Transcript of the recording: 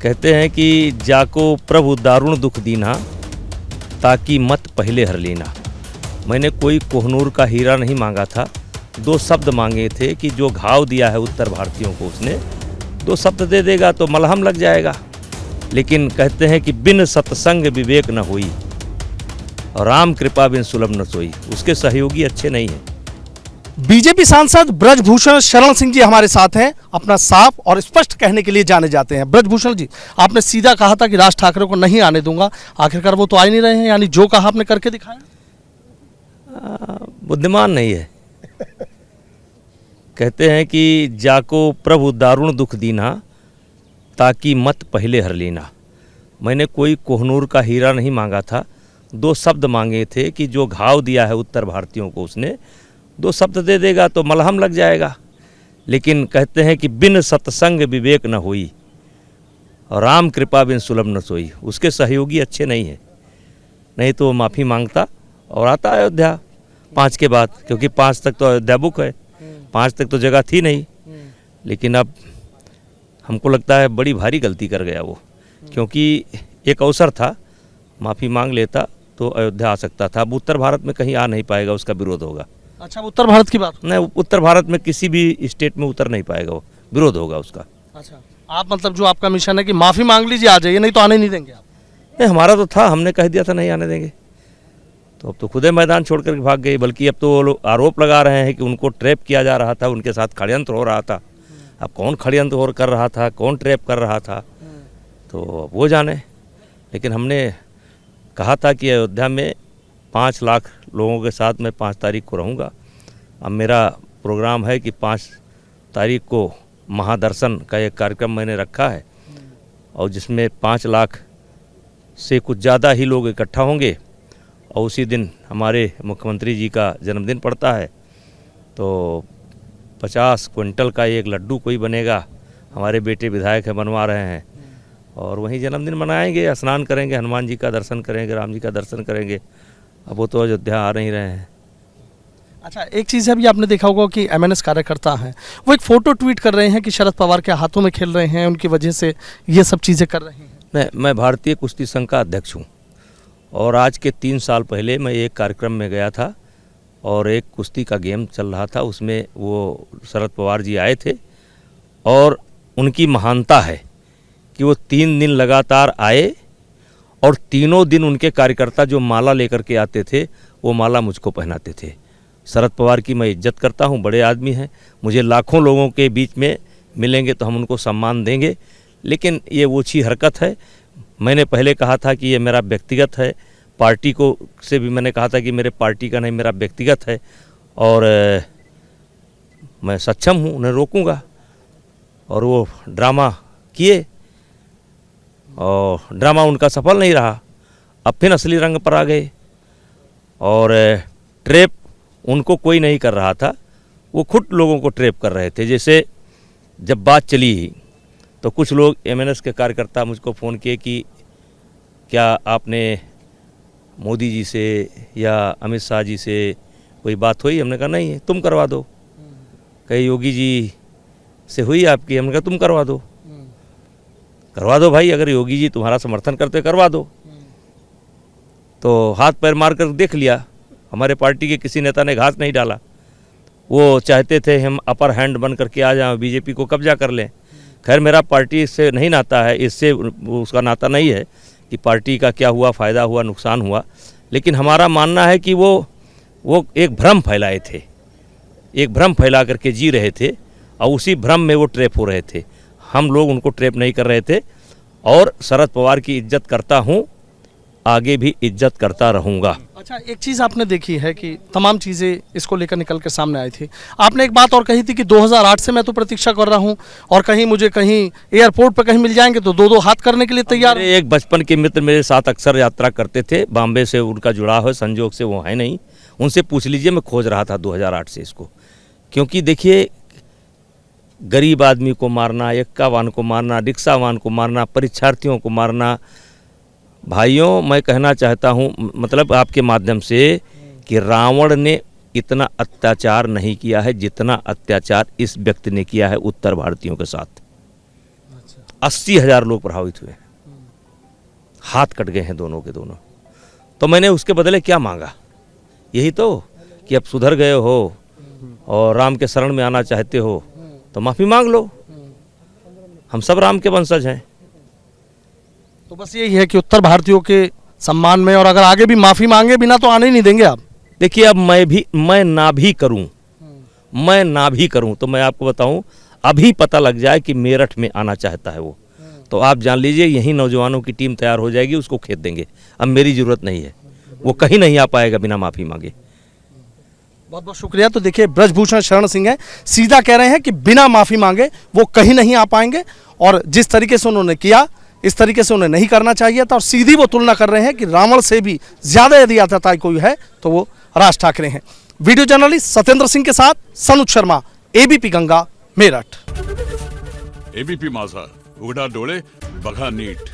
कहते हैं कि जाको प्रभु दारुण दुख दीना, ताकि मत पहले हर लेना। मैंने कोई कोहनूर का हीरा नहीं मांगा था, दो शब्द मांगे थे कि जो घाव दिया है उत्तर भारतीयों को उसने, दो शब्द दे देगा तो मलहम लग जाएगा। लेकिन कहते हैं कि बिन सत्संग विवेक न हुई, राम कृपा बिन सुलभ न सोई। उसके सहयोगी अच्छे नहीं हैं। बीजेपी सांसद ब्रजभूषण शरण सिंह जी हमारे साथ हैं। अपना साफ और स्पष्ट कहने के लिए जाने जाते हैं। ब्रजभूषण जी, आपने सीधा कहा था कि राज ठाकरे को नहीं आने दूंगा, आखिरकार वो तो आ ही नहीं रहे हैं, यानी जो कहा आपने करके दिखाया। बुद्धिमान नहीं है। कहते हैं कि जाको प्रभु दारुण दुख दीना, ताकि मत पहले हर लेना। मैंने कोई कोहनूर का हीरा नहीं मांगा था, दो शब्द मांगे थे कि जो घाव दिया है उत्तर भारतीयों को उसने, दो शब्द दे देगा तो मलहम लग जाएगा। लेकिन कहते हैं कि बिन सत्संग विवेक न हुई, और राम कृपा बिन सुलभ न सोई। उसके सहयोगी अच्छे नहीं हैं, नहीं तो माफ़ी मांगता और आता अयोध्या 5 के बाद, क्योंकि 5 तक तो अयोध्या बुक है, 5 तक तो जगह थी नहीं। लेकिन अब हमको लगता है बड़ी भारी गलती कर गया वो, क्योंकि एक अवसर था, माफ़ी मांग लेता तो अयोध्या आ सकता था। अब उत्तर भारत में कहीं आ नहीं पाएगा, उसका विरोध होगा। अच्छा, उत्तर भारत की बात नहीं, उत्तर भारत में किसी भी स्टेट में उतर नहीं पाएगा, वो विरोध होगा उसका। अच्छा, आप मतलब जो आपका मिशन है कि माफ़ी मांग लीजिए, आ जाइए, नहीं तो आने नहीं देंगे आप। नहीं, हमारा तो था, हमने कह दिया था नहीं आने देंगे, तो अब तो खुदे मैदान छोड़ कर भाग गए। बल्कि अब तो वो लोग आरोप लगा रहे हैं कि उनको ट्रैप किया जा रहा था, उनके साथ षड्यंत्र हो रहा था। अब कौन षड्यंत्र कर रहा था, कौन ट्रैप कर रहा था, तो वो जाने। लेकिन हमने कहा था कि अयोध्या में 5 लाख लोगों के साथ मैं 5 तारीख को रहूँगा। अब मेरा प्रोग्राम है कि 5 तारीख को महादर्शन का एक कार्यक्रम मैंने रखा है, और जिसमें 5 लाख से कुछ ज़्यादा ही लोग इकट्ठा होंगे। और उसी दिन हमारे मुख्यमंत्री जी का जन्मदिन पड़ता है, तो 50 क्विंटल का एक लड्डू कोई बनेगा। हमारे बेटे विधायक हैं, बनवा रहे हैं, और वहीं जन्मदिन मनाएंगे, स्नान करेंगे, हनुमान जी का दर्शन करेंगे, राम जी का दर्शन करेंगे। अब वो तो अयोध्या आ नहीं रहे हैं। अच्छा, एक चीज़ है, अभी आपने देखा होगा कि एमएनएस कार्यकर्ता हैं, वो एक फ़ोटो ट्वीट कर रहे हैं कि शरद पवार के हाथों में खेल रहे हैं, उनकी वजह से ये सब चीज़ें कर रहे हैं। मैं भारतीय कुश्ती संघ का अध्यक्ष हूँ, और आज के 3 साल पहले मैं एक कार्यक्रम में गया था, और एक कुश्ती का गेम चल रहा था, उसमें वो शरद पवार जी आए थे। और उनकी महानता है कि वो 3 दिन लगातार आए, और तीनों दिन उनके कार्यकर्ता जो माला लेकर के आते थे, वो माला मुझको पहनाते थे। शरद पवार की मैं इज्जत करता हूँ, बड़े आदमी हैं, मुझे लाखों लोगों के बीच में मिलेंगे तो हम उनको सम्मान देंगे। लेकिन ये ओछी हरकत है। मैंने पहले कहा था कि ये मेरा व्यक्तिगत है, पार्टी को से भी मैंने कहा था कि मेरे पार्टी का नहीं, मेरा व्यक्तिगत है, और मैं सक्षम हूँ, उन्हें रोकूंगा। और वो ड्रामा किए, और ड्रामा उनका सफल नहीं रहा। अब फिर असली रंग पर आ गए, और ट्रैप उनको कोई नहीं कर रहा था, वो खुद लोगों को ट्रैप कर रहे थे। जैसे जब बात चली तो कुछ लोग एमएनएस के कार्यकर्ता मुझको फ़ोन किए कि क्या आपने मोदी जी से या अमित शाह जी से कोई बात हुई। हमने कहा नहीं है, तुम करवा दो। कहे योगी जी से हुई आपकी। हमने कहा तुम करवा दो। करवा दो भाई, अगर योगी जी तुम्हारा समर्थन करते करवा दो। तो हाथ पैर मार कर देख लिया, हमारे पार्टी के किसी नेता ने घास नहीं डाला। वो चाहते थे हम अपर हैंड बन करके आ जाएं, बीजेपी को कब्जा कर लें। खैर, मेरा पार्टी से नहीं नाता है, इससे उसका नाता नहीं है कि पार्टी का क्या हुआ, फ़ायदा हुआ, नुकसान हुआ। लेकिन हमारा मानना है कि वो एक भ्रम फैलाए थे, एक भ्रम फैला करके जी रहे थे, और उसी भ्रम में वो ट्रैप हो रहे थे। हम लोग उनको ट्रैप नहीं कर रहे थे, और शरद पवार की इज्जत करता हूँ, आगे भी इज्जत करता रहूँगा। अच्छा, एक चीज़ आपने देखी है कि तमाम चीज़ें इसको लेकर निकल के सामने आई थी। आपने एक बात और कही थी कि 2008 से मैं तो प्रतीक्षा कर रहा हूँ, और कहीं मुझे कहीं एयरपोर्ट पर कहीं मिल जाएंगे तो 2-2 हाथ करने के लिए तैयार। एक बचपन के मित्र मेरे साथ अक्सर यात्रा करते थे, बॉम्बे से उनका जुड़ाव है, संजोग से वो है नहीं, उनसे पूछ लीजिए। मैं खोज रहा था 2008 से इसको, क्योंकि देखिए, गरीब आदमी को मारना, एक्कावान को मारना, रिक्शावान को मारना, परीक्षार्थियों को मारना। भाइयों, मैं कहना चाहता हूँ, मतलब आपके माध्यम से, कि रावण ने इतना अत्याचार नहीं किया है जितना अत्याचार इस व्यक्ति ने किया है उत्तर भारतीयों के साथ। 80,000 लोग प्रभावित हुए हैं, हाथ कट गए हैं दोनों के दोनों। तो मैंने उसके बदले क्या मांगा, यही तो कि अब सुधर गए हो और राम के शरण में आना चाहते हो तो माफ़ी मांग लो, हम सब राम के वंशज हैं। तो बस यही है कि उत्तर भारतीयों के सम्मान में, और अगर आगे भी माफ़ी मांगे बिना तो आने ही नहीं देंगे आप। देखिए, अब मैं ना भी करूं तो मैं आपको बताऊं, अभी पता लग जाए कि मेरठ में आना चाहता है वो, तो आप जान लीजिए यहीं नौजवानों की टीम तैयार हो जाएगी, उसको खेत देंगे। अब मेरी ज़रूरत नहीं है, वो कहीं नहीं आ पाएगा बिना माफ़ी मांगे। बहुत बहुत शुक्रिया। तो देखिए, ब्रजभूषण शरण सिंह है, सीधा कह रहे हैं कि बिना माफ़ी मांगे वो कहीं नहीं आ पाएंगे, और जिस तरीके से उन्होंने किया इस तरीके से उन्हें नहीं करना चाहिए था। और सीधी वो तुलना कर रहे हैं कि रावण से भी ज़्यादा यदि आतताई कोई है तो वो राज ठाकरे हैं। वीडियो जर्नलिस्ट सत्येंद्र सिंह के साथ सनुज शर्मा, एबीपी गंगा, मेरठ। एबीपी माझा, उघडा डोळे बघा नीट।